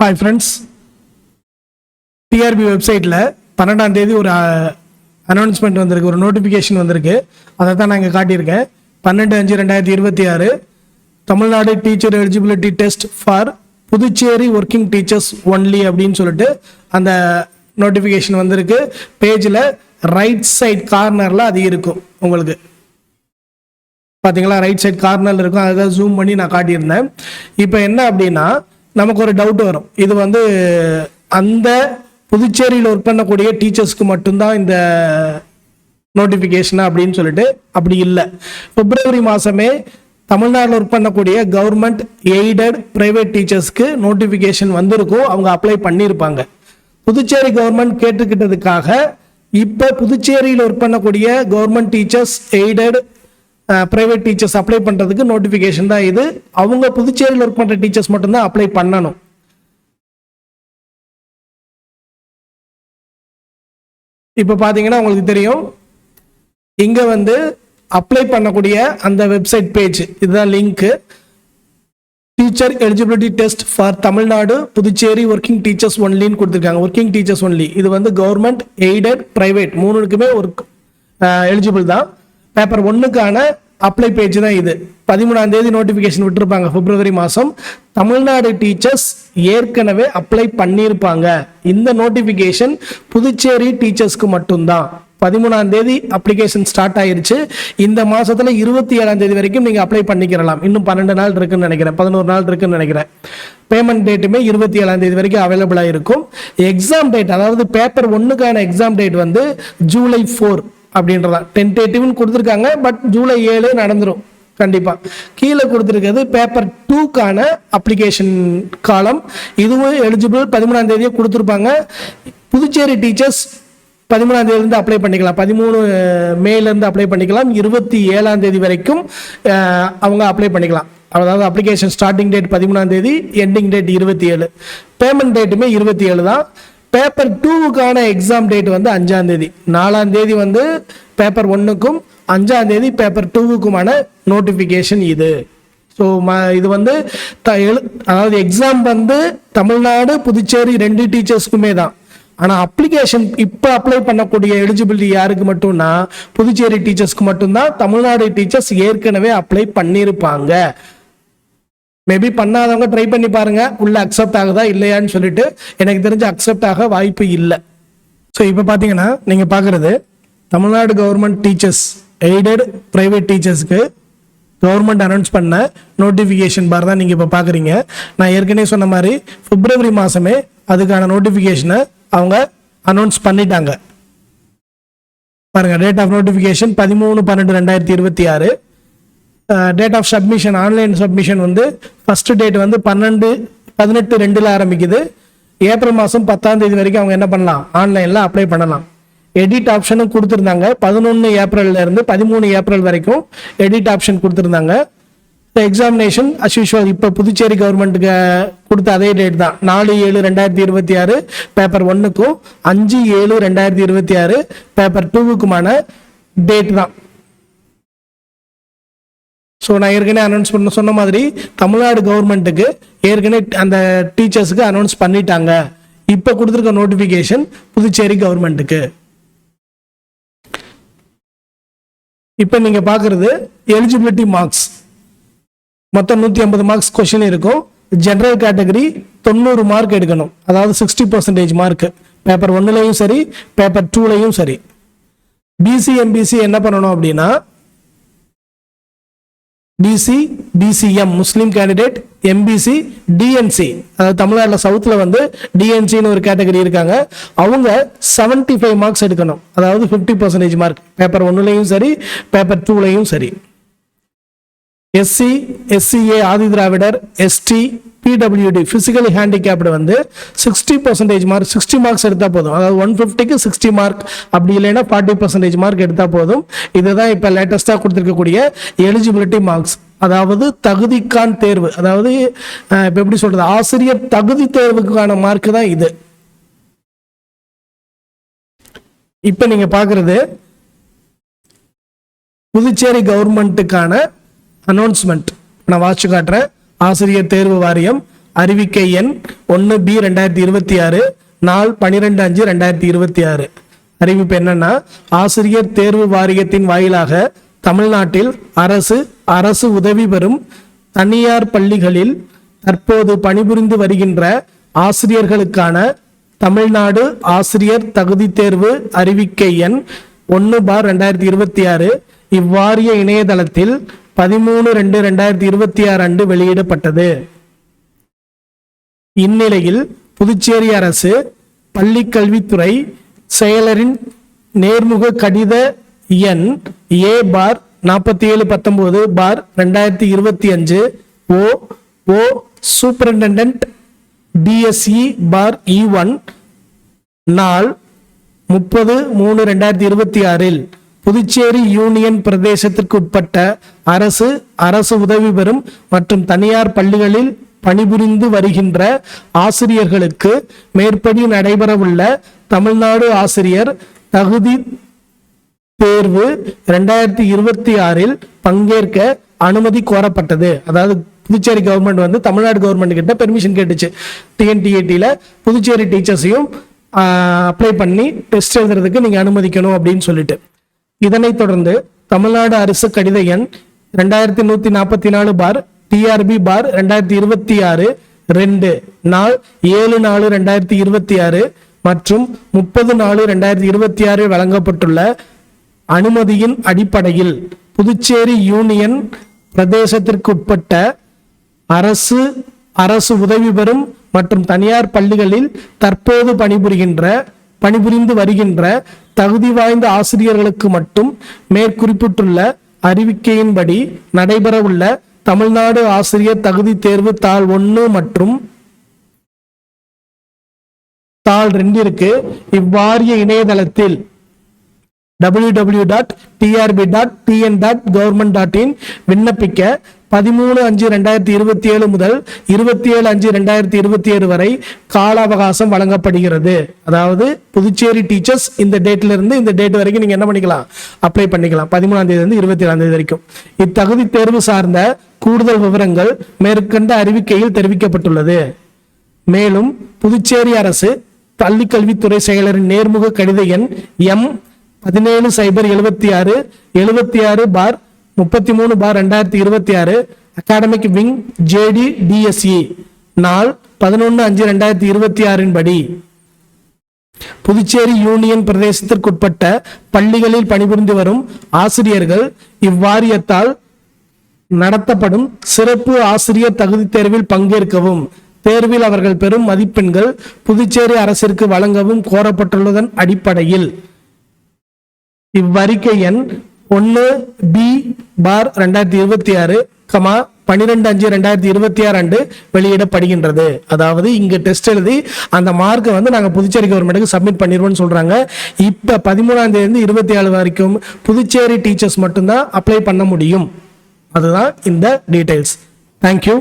Hi friends, TRP வெப்சைட்டில் 12ஆம் தேதி ஒரு அனௌன்ஸ்மெண்ட் வந்திருக்கு, ஒரு நோட்டிஃபிகேஷன் வந்திருக்கு. அதை தான் நான் இங்கே காட்டியிருக்கேன். 12/5/2026 Tamil Nadu teacher eligibility test for Puducherry working teachers only அப்படின்னு சொல்லிட்டு அந்த நோட்டிஃபிகேஷன் வந்திருக்கு. பேஜில் ரைட் சைட் கார்னரில் அது இருக்கும். உங்களுக்கு பார்த்தீங்களா, ரைட் சைட் கார்னரில் இருக்கும். அதை ஜூம் பண்ணி நான் காட்டியிருந்தேன். இப்போ என்ன அப்படின்னா, நமக்கு ஒரு டவுட் வரும். இது அந்த புதுச்சேரியில் ஒர்க் பண்ணக்கூடிய டீச்சர்ஸ்க்கு மட்டும்தான் இந்த நோட்டிஃபிகேஷனா அப்படின்னு சொல்லிட்டு. அப்படி இல்லை. பிப்ரவரி மாதமே தமிழ்நாட்டில் ஒர்க் பண்ணக்கூடிய கவர்மெண்ட் எய்டட் பிரைவேட் டீச்சர்ஸ்க்கு நோட்டிஃபிகேஷன் வந்திருக்கும். அவங்க அப்ளை பண்ணியிருப்பாங்க. புதுச்சேரி கவர்மெண்ட் கேட்டுக்கிட்டதுக்காக இப்போ புதுச்சேரியில் ஒர்க் பண்ணக்கூடிய government teachers aided private teachers apply பண்ணுறதுக்கு நோட்டிஃபிகேஷன் தான் இது. அவங்க புதுச்சேரியில் ஒர்க் பண்ணுற டீச்சர்ஸ் மட்டும்தான் அப்ளை பண்ணணும். இப்போ பார்த்தீங்கன்னா உங்களுக்கு தெரியும், இங்கே அப்ளை பண்ணக்கூடிய அந்த வெப்சைட் பேஜ் இதுதான் link. Teacher eligibility test for Tamil Nadu Puducherry working teachers ஒன்லின்னு கொடுத்துருக்காங்க. Working teachers only. இது கவர்மெண்ட் எய்டட் பிரைவேட் மூணுக்குமே ஒர்க் எலிஜிபிள் தான். பேப்பர் 1க்கான அப்ளை பேஜ் தான் இது. 13ஆம் தேதி நோட்டிஃபிகேஷன் விட்டுருப்பாங்க பிப்ரவரி மாதம். தமிழ்நாடு டீச்சர்ஸ் ஏற்கனவே அப்ளை பண்ணியிருப்பாங்க. இந்த நோட்டிஃபிகேஷன் புதுச்சேரி டீச்சர்ஸ்க்கு மட்டும்தான். 13ஆம் தேதி அப்ளிகேஷன் ஸ்டார்ட் ஆயிருச்சு. இந்த மாசத்துல 27ஆம் தேதி வரைக்கும் நீங்க அப்ளை பண்ணிக்கிறலாம். இன்னும் 12 நாள் இருக்குன்னு நினைக்கிறேன், 11 நாள் இருக்குன்னு நினைக்கிறேன். பேமெண்ட் டேட்டுமே 27ஆம் தேதி வரைக்கும் அவைலபிளா இருக்கும். எக்ஸாம் டேட், அதாவது பேப்பர் 1க்கான எக்ஸாம் டேட் ஜூலை 4 அப்படின்றதான். டென்டேட்டிவ்னு கொடுத்துருக்காங்க. பட் ஜூலை 7 நடந்துடும் கண்டிப்பா. கீழே கொடுத்துருக்கிறது பேப்பர் 2க்கான அப்ளிகேஷன் காலம். இதுவும் எலிஜிபிள் 13ஆம் தேதியே கொடுத்துருப்பாங்க. புதுச்சேரி டீச்சர்ஸ் 13ஆம் தேதியிலிருந்து அப்ளை பண்ணிக்கலாம். 13 மேலேருந்து அப்ளை பண்ணிக்கலாம். 27ஆம் தேதி வரைக்கும் அவங்க அப்ளை பண்ணிக்கலாம். அதாவது அப்ளிகேஷன் ஸ்டார்டிங் டேட் 13ஆம் தேதி, எண்டிங் டேட் 27. பேமெண்ட் டேட்டுமே 27 தான். பேப்பர் 2க்கான எக்ஸாம் டேட் 5ஆம் தேதி. 4ஆம் தேதி பேப்பர் 1க்கும், 5ஆம் தேதி பேப்பர் 2க்குமான நோட்டிஃபிகேஷன் இது. ஸோ இது அதாவது எக்ஸாம் தமிழ்நாடு புதுச்சேரி 2 டீச்சர்ஸ்க்குமே தான். ஆனால் அப்ளிகேஷன் இப்போ அப்ளை பண்ணக்கூடிய எலிஜிபிலிட்டி யாருக்கு மட்டும்னா புதுச்சேரி டீச்சர்ஸ்க்கு மட்டும்தான். தமிழ்நாடு டீச்சர்ஸ் ஏற்கனவே அப்ளை பண்ணியிருப்பாங்க. மேபி பண்ணாதவங்க ட்ரை பண்ணி பாருங்க, உள்ள அக்செப்ட் ஆகுதா இல்லையான்னு சொல்லிட்டு. எனக்கு தெரிஞ்ச அக்செப்ட் ஆக வாய்ப்பு இல்லை. ஸோ இப்போ பார்த்தீங்கன்னா நீங்கள் பார்க்குறது Tamil Nadu government teachers aided private டீச்சர்ஸ்க்கு கவர்மெண்ட் அனௌன்ஸ் பண்ண நோட்டிஃபிகேஷன் பார் தான் நீங்கள் இப்போ பார்க்குறீங்க. நான் ஏற்கனவே சொன்ன மாதிரி பிப்ரவரி மாதமே அதுக்கான நோட்டிஃபிகேஷனை அவங்க அனௌன்ஸ் பண்ணிட்டாங்க. பாருங்க, date of notification 13/12/2026. Date of submission, online submission first date 18/2 ஆரம்பிக்குது. ஏப்ரல் மாதம் 10ஆம் தேதி வரைக்கும் அவங்க என்ன பண்ணலாம், ஆன்லைனில் அப்ளை பண்ணலாம். எடிட் ஆப்ஷனும் கொடுத்துருந்தாங்க. 11 ஏப்ரல்ல இருந்து 13 ஏப்ரல் வரைக்கும் எடிட் ஆப்ஷன் கொடுத்துருந்தாங்க. எக்ஸாமினேஷன் அஸ் யூஷுவல் இப்போ புதுச்சேரி கவர்மெண்ட்டுக்கு கொடுத்த அதே டேட் தான். 4/7/2026 பேப்பர் 1க்கும், 5/7/2026 பேப்பர் 2க்குமான டேட் தான். ஸோ நான் ஏற்கனவே அனௌன்ஸ் பண்ண சொன்ன மாதிரி தமிழ்நாடு கவர்மெண்ட்டுக்கு ஏற்கனவே அந்த டீச்சர்ஸுக்கு அனௌன்ஸ் பண்ணிட்டாங்க. இப்போ கொடுத்துருக்க நோட்டிஃபிகேஷன் புதுச்சேரி கவர்மெண்ட்டுக்கு. இப்போ நீங்கள் பார்க்குறது எலிஜிபிலிட்டி மார்க்ஸ். மொத்தம் 150 மார்க்ஸ் கொஸ்டின் இருக்கும். ஜென்ரல் கேட்டகரி 90 மார்க் எடுக்கணும். அதாவது 60% மார்க் பேப்பர் 1லையும் சரி, பேப்பர் 2லையும் சரி. பிசி எம்பிசி என்ன பண்ணணும் அப்படின்னா, பிசி பிசிஎம் முஸ்லீம் கேண்டிடேட், எம்பிசி டிஎன்சி, அதாவது தமிழ்நாட்டில் சவுத்தில் டிஎன்சின்னு ஒரு கேட்டகரி இருக்காங்க. அவங்க 75 மார்க்ஸ் எடுக்கணும். அதாவது 50% மார்க் பேப்பர் 1லையும் சரி, பேப்பர் 2லையும் சரி. SC, SCA, Adi Dravidar, ST, PWD physically handicapped 60% mark, 60 marks எடுத்தால் போதும். அதாவது 150க்கு 60 மார்க், அப்படி இல்லைன்னா 40% மார்க் எடுத்தால் போதும். இதுதான் இப்போ லேட்டஸ்டாக கொடுத்துருக்கக்கூடிய எலிஜிபிலிட்டி மார்க்ஸ். அதாவது தகுதிக்கான தேர்வு, அதாவது இப்போ எப்படி சொல்றது, ஆசிரியர் தகுதி தேர்வுக்கான மார்க் தான் இது. இப்போ நீங்க பார்க்கறது புதுச்சேரி கவர்மெண்ட்டுக்கான அனௌன்ஸ்மெண்ட். நான் வாட்சி காட்டுறேன். ஆசிரியர் தேர்வு வாரியம் அறிவிக்கை எண் 1B/2026 நாள் 12/5/2026. அறிவிப்பு என்னன்னா, ஆசிரியர் தேர்வு வாரியத்தின் வாயிலாக தமிழ்நாட்டில் அரசு உதவி பெறும் தனியார் பள்ளிகளில் தற்போது பணிபுரிந்து வருகின்ற ஆசிரியர்களுக்கான தமிழ்நாடு ஆசிரியர் தகுதி தேர்வு அறிவிக்கை எண் 1/2026 இவ்வாரிய இணையதளத்தில் 13/2/2026 அன்று வெளியிடப்பட்டது. இந்நிலையில் புதுச்சேரி அரசு பள்ளிக்கல்வித்துறை செயலரின் நேர்முக கடித எண் A/4719/2025 ஓ சூப்பரிண்டென்டென்ட் DSE/E1 நாள் 30/3/2026 புதுச்சேரி யூனியன் பிரதேசத்திற்குட்பட்ட அரசு உதவி பெறும் மற்றும் தனியார் பள்ளிகளில் பணிபுரிந்து வருகின்ற ஆசிரியர்களுக்கு மேற்படி நடைபெறவுள்ள தமிழ்நாடு ஆசிரியர் தகுதி தேர்வு 2026 பங்கேற்க அனுமதி கோரப்பட்டது. அதாவது புதுச்சேரி கவர்மெண்ட் வந்து தமிழ்நாடு கவர்மெண்ட் கிட்ட பெர்மிஷன் கேட்டுச்சு. TNTAT புதுச்சேரி டீச்சர்ஸையும் அப்ளை பண்ணி டெஸ்ட் எழுதுறதுக்கு நீங்க அனுமதிக்கணும் அப்படின்னு சொல்லிட்டு, இதனைத் தொடர்ந்து தமிழ்நாடு அரசு கடித எண் 2144/TRB/2026 2 நாள் 7/4/2026 மற்றும் 30/4/2026 வழங்கப்பட்டுள்ள அனுமதியின் அடிப்படையில் புதுச்சேரி யூனியன் பிரதேசத்திற்குட்பட்ட அரசு உதவி பெறும் மற்றும் தனியார் பள்ளிகளில் தற்போது பணிபுரிந்து வருகின்ற தகுதி வாய்ந்த ஆசிரியர்களுக்கு மட்டும் மேற்குறிப்பிட்டுள்ள அறிவிக்கையின்படி நடைபெறவுள்ள தமிழ்நாடு ஆசிரியர் தகுதி தேர்வு தாள் 1 மற்றும் தாள் 2 இவ்வாரிய இணையதளத்தில் www.trb.tn.government.in விண்ணப்பிக்க 13/5/2027 முதல் 27/5/2027 வரை கால அவகாசம் வழங்கப்படுகிறது. அதாவது புதுச்சேரி டீச்சர்ஸ் இந்த டேட்ல இருந்து இந்த டேட் வரைக்கும் நீங்க என்ன பண்ணிக்கலாம், அப்ளை பண்ணிக்கலாம். 13ஆம் தேதி இருந்து 27ஆம் தேதி வரைக்கும். இத்தகுதி தேர்வு சார்ந்த கூடுதல் விவரங்கள் மேற்கண்ட அறிவிக்கையில் தெரிவிக்கப்பட்டுள்ளது. மேலும் புதுச்சேரி அரசு பள்ளிக்கல்வித்துறை செயலரின் நேர்முக கடித எண் M17/076 73/33/2026 academic wing JD DSE நாள் 11/5/2026 படி புதுச்சேரி யூனியன் பிரதேசத்திற்குட்பட்ட பள்ளிகளில் பணிபுரிந்து வரும் ஆசிரியர்கள் இவ்வாரியத்தால் நடத்தப்படும் சிறப்பு ஆசிரியர் தகுதி தேர்வில் பங்கேற்கவும், தேர்வில் அவர்கள் பெறும் மதிப்பெண்கள் புதுச்சேரி அரசிற்கு வழங்கவும் கோரப்பட்டுள்ளதன் அடிப்படையில் இவ்வறிக்கை எண் 1B/2026 12/5/2026 அன்று வெளியிடப்படுகின்றது. அதாவது இங்க டெஸ்ட் எழுதி அந்த மார்க்கை வந்து நாங்க புதுச்சேரி கவர்மெண்ட்டுக்கு சப்மிட் பண்ணிடுவோம்னு சொல்றாங்க. இப்ப 13ஆம் தேதி இருந்து 27 வரைக்கும் புதுச்சேரி டீச்சர்ஸ் மட்டும்தான் அப்ளை பண்ண முடியும். அதுதான் இந்த டீடைல்ஸ். தேங்க்யூ.